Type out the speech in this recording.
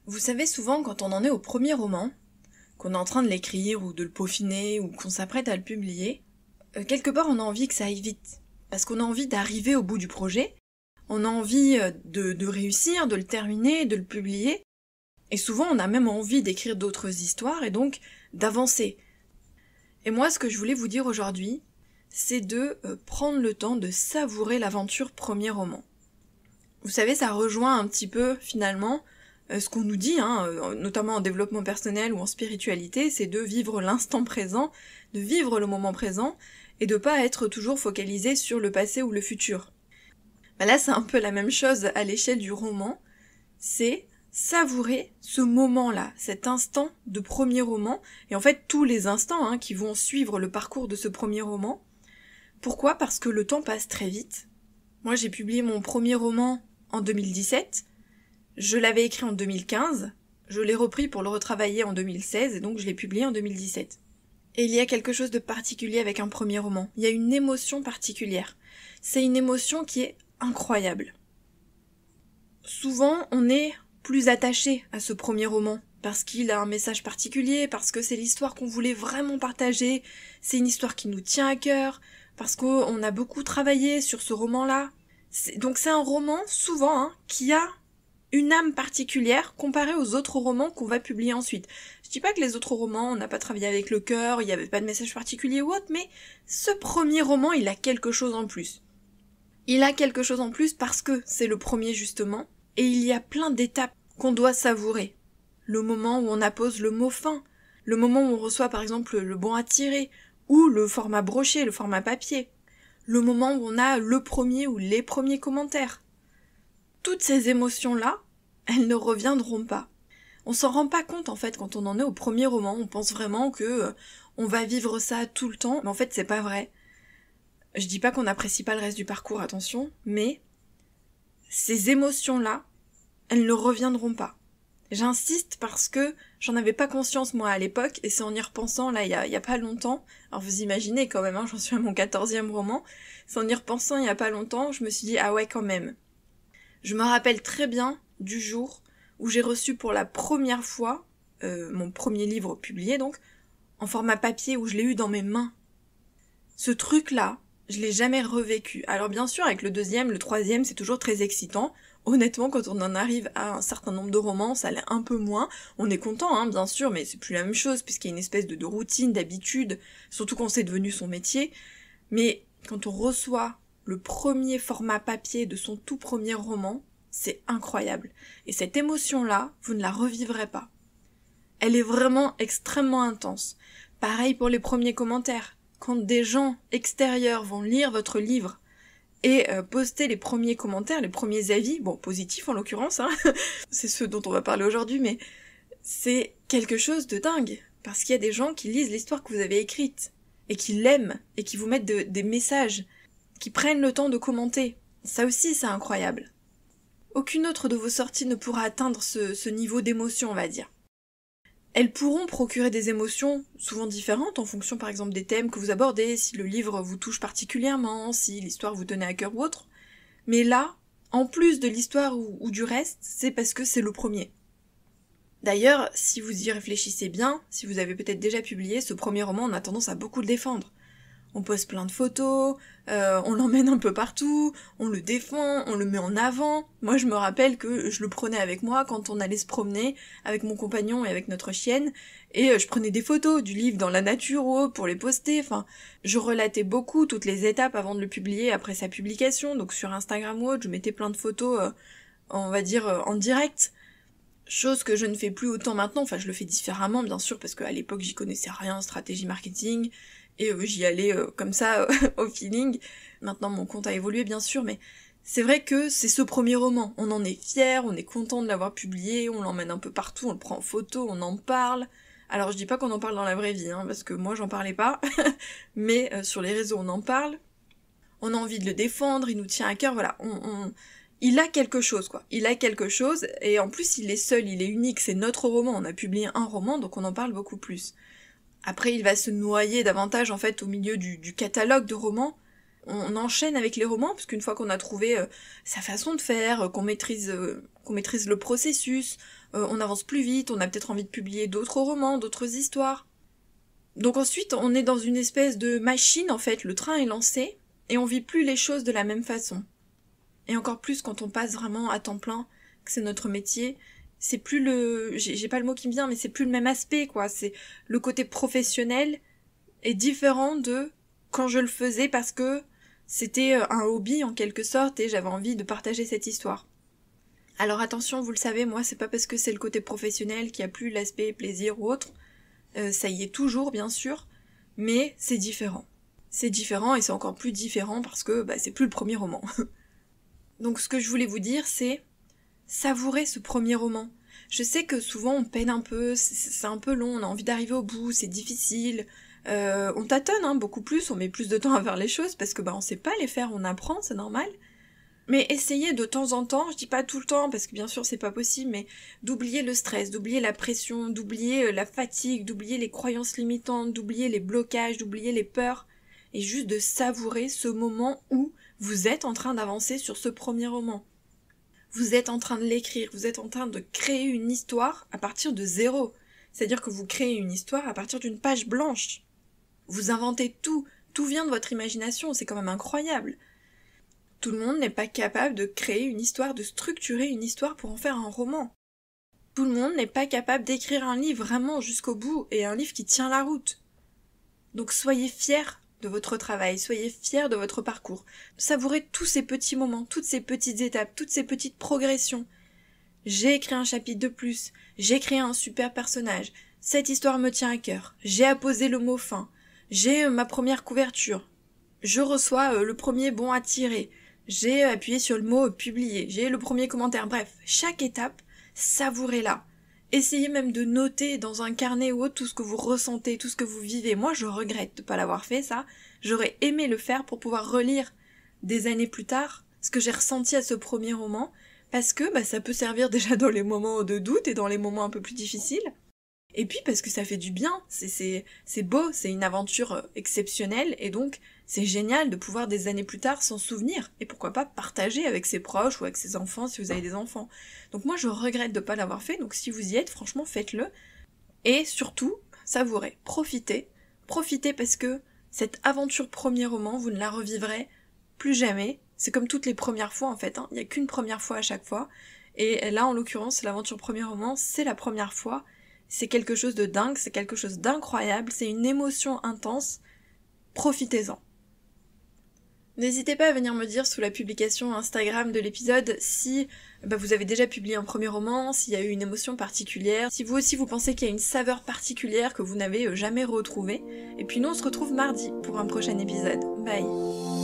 Vous savez, souvent quand on en est au premier roman, qu'on est en train de l'écrire ou de le peaufiner ou qu'on s'apprête à le publier, quelque part on a envie que ça aille vite. Parce qu'on a envie d'arriver au bout du projet, on a envie de réussir, de le terminer, de le publier, et souvent on a même envie d'écrire d'autres histoires et donc d'avancer. Et moi ce que je voulais vous dire aujourd'hui, c'est de prendre le temps de savourer l'aventure premier roman. Vous savez, ça rejoint un petit peu finalement ce qu'on nous dit, notamment en développement personnel ou en spiritualité, c'est de vivre l'instant présent, de vivre le moment présent, et de pas être toujours focalisé sur le passé ou le futur. Là, c'est un peu la même chose à l'échelle du roman, c'est savourer ce moment-là, cet instant de premier roman, et en fait tous les instants qui vont suivre le parcours de ce premier roman. Pourquoi ? Parce que le temps passe très vite. Moi, j'ai publié mon premier roman en 2017, je l'avais écrit en 2015, je l'ai repris pour le retravailler en 2016 et donc je l'ai publié en 2017. Et il y a quelque chose de particulier avec un premier roman. Il y a une émotion particulière. C'est une émotion qui est incroyable. Souvent, on est plus attaché à ce premier roman parce qu'il a un message particulier, parce que c'est l'histoire qu'on voulait vraiment partager, c'est une histoire qui nous tient à cœur, parce qu'on a beaucoup travaillé sur ce roman-là. Donc c'est un roman, souvent, qui a une âme particulière comparée aux autres romans qu'on va publier ensuite. Je dis pas que les autres romans, on n'a pas travaillé avec le cœur, il n'y avait pas de message particulier ou autre, mais ce premier roman, il a quelque chose en plus. Il a quelque chose en plus parce que c'est le premier justement, et il y a plein d'étapes qu'on doit savourer. Le moment où on appose le mot fin, le moment où on reçoit par exemple le bon à tirer, ou le format broché, le format papier, le moment où on a le premier ou les premiers commentaires. Toutes ces émotions-là, elles ne reviendront pas. On s'en rend pas compte en fait quand on en est au premier roman, on pense vraiment que on va vivre ça tout le temps, mais en fait c'est pas vrai. Je dis pas qu'on n'apprécie pas le reste du parcours, attention, mais ces émotions-là, elles ne reviendront pas. J'insiste parce que j'en avais pas conscience moi à l'époque, et c'est en y repensant là il y a pas longtemps, alors vous imaginez quand même, j'en suis à mon 14e roman, c'est en y repensant il y a pas longtemps, je me suis dit ah ouais quand même. Je me rappelle très bien du jour où j'ai reçu pour la première fois mon premier livre publié, donc, en format papier, où je l'ai eu dans mes mains. Ce truc-là, je l'ai jamais revécu. Alors bien sûr, avec le deuxième, le troisième, c'est toujours très excitant. Honnêtement, quand on en arrive à un certain nombre de romans, ça l'est un peu moins. On est content, bien sûr, mais c'est plus la même chose, puisqu'il y a une espèce de routine, d'habitude, surtout quand c'est devenu son métier. Mais quand on reçoit le premier format papier de son tout premier roman, c'est incroyable. Et cette émotion-là, vous ne la revivrez pas. Elle est vraiment extrêmement intense. Pareil pour les premiers commentaires. Quand des gens extérieurs vont lire votre livre et poster les premiers commentaires, les premiers avis, bon, positifs en l'occurrence, c'est ceux dont on va parler aujourd'hui, mais c'est quelque chose de dingue. Parce qu'il y a des gens qui lisent l'histoire que vous avez écrite, et qui l'aiment, et qui vous mettent des messages, qui prennent le temps de commenter. Ça aussi, c'est incroyable. Aucune autre de vos sorties ne pourra atteindre ce niveau d'émotion, on va dire. Elles pourront procurer des émotions souvent différentes en fonction par exemple des thèmes que vous abordez, si le livre vous touche particulièrement, si l'histoire vous tenait à cœur ou autre. Mais là, en plus de l'histoire ou du reste, c'est parce que c'est le premier. D'ailleurs, si vous y réfléchissez bien, si vous avez peut-être déjà publié ce premier roman, on a tendance à beaucoup le défendre. On poste plein de photos, on l'emmène un peu partout, on le défend, on le met en avant. Moi je me rappelle que je le prenais avec moi quand on allait se promener avec mon compagnon et avec notre chienne, et je prenais des photos du livre dans la nature pour les poster, je relatais beaucoup toutes les étapes avant de le publier après sa publication, donc sur Instagram ou autre, je mettais plein de photos, on va dire en direct. Chose que je ne fais plus autant maintenant, je le fais différemment bien sûr, parce qu'à l'époque j'y connaissais rien en stratégie marketing, et j'y allais comme ça au feeling. Maintenant mon compte a évolué bien sûr, mais c'est vrai que c'est ce premier roman. On en est fier, on est content de l'avoir publié, on l'emmène un peu partout, on le prend en photo, on en parle. Alors je dis pas qu'on en parle dans la vraie vie, parce que moi j'en parlais pas, mais sur les réseaux on en parle. On a envie de le défendre, il nous tient à cœur, voilà. Il a quelque chose, quoi. Il a quelque chose, et en plus il est seul, il est unique, c'est notre roman, on a publié un roman, donc on en parle beaucoup plus. Après, il va se noyer davantage, en fait, au milieu du catalogue de romans. on enchaîne avec les romans, parce qu'une fois qu'on a trouvé sa façon de faire, qu'on maîtrise le processus, on avance plus vite, on a peut-être envie de publier d'autres romans, d'autres histoires. Donc ensuite, on est dans une espèce de machine, en fait, le train est lancé, et on vit plus les choses de la même façon. Et encore plus quand on passe vraiment à temps plein, que c'est notre métier, c'est plus j'ai pas le mot qui me vient, mais c'est plus le même aspect, quoi. C'est le côté professionnel est différent de quand je le faisais parce que c'était un hobby en quelque sorte et j'avais envie de partager cette histoire. Alors attention, vous le savez, moi c'est pas parce que c'est le côté professionnel qu'il y a plus l'aspect plaisir ou autre, ça y est toujours bien sûr, mais c'est différent. C'est différent et c'est encore plus différent parce que c'est plus le premier roman. Donc ce que je voulais vous dire c'est savourez ce premier roman. Je sais que souvent on peine un peu, c'est un peu long, on a envie d'arriver au bout, c'est difficile, on tâtonne beaucoup plus, on met plus de temps à faire les choses parce que on sait pas les faire, on apprend, c'est normal. Mais essayez de temps en temps, je dis pas tout le temps parce que bien sûr c'est pas possible, mais d'oublier le stress, d'oublier la pression, d'oublier la fatigue, d'oublier les croyances limitantes, d'oublier les blocages, d'oublier les peurs, et juste de savourer ce moment où vous êtes en train d'avancer sur ce premier roman. Vous êtes en train de l'écrire, vous êtes en train de créer une histoire à partir de zéro. C'est-à-dire que vous créez une histoire à partir d'une page blanche. Vous inventez tout vient de votre imagination, c'est quand même incroyable. Tout le monde n'est pas capable de créer une histoire, de structurer une histoire pour en faire un roman. Tout le monde n'est pas capable d'écrire un livre vraiment jusqu'au bout, et un livre qui tient la route. Donc soyez fiers de votre travail, soyez fiers de votre parcours. Savourez tous ces petits moments, toutes ces petites étapes, toutes ces petites progressions. J'ai écrit un chapitre de plus, j'ai créé un super personnage, cette histoire me tient à cœur, j'ai apposé le mot fin, j'ai ma première couverture, je reçois le premier bon à tirer, j'ai appuyé sur le mot publier, j'ai le premier commentaire, bref, chaque étape, savourez-la. Essayez même de noter dans un carnet ou autre tout ce que vous ressentez, tout ce que vous vivez. Moi, je regrette de pas l'avoir fait, ça. J'aurais aimé le faire pour pouvoir relire des années plus tard ce que j'ai ressenti à ce premier roman, parce que ça peut servir déjà dans les moments de doute et dans les moments un peu plus difficiles. Et puis parce que ça fait du bien, c'est beau, c'est une aventure exceptionnelle, et donc c'est génial de pouvoir des années plus tard s'en souvenir, et pourquoi pas partager avec ses proches ou avec ses enfants si vous avez des enfants. Donc moi je regrette de pas l'avoir fait, donc si vous y êtes, franchement faites-le, et surtout, savourez, profitez parce que cette aventure premier roman, vous ne la revivrez plus jamais, c'est comme toutes les premières fois en fait, il n'y a qu'une première fois à chaque fois, et là en l'occurrence l'aventure premier roman, c'est la première fois. C'est quelque chose de dingue, c'est quelque chose d'incroyable, c'est une émotion intense. Profitez-en. N'hésitez pas à venir me dire sous la publication Instagram de l'épisode si vous avez déjà publié un premier roman, s'il y a eu une émotion particulière, si vous aussi vous pensez qu'il y a une saveur particulière que vous n'avez jamais retrouvée. Et puis nous on se retrouve mardi pour un prochain épisode. Bye.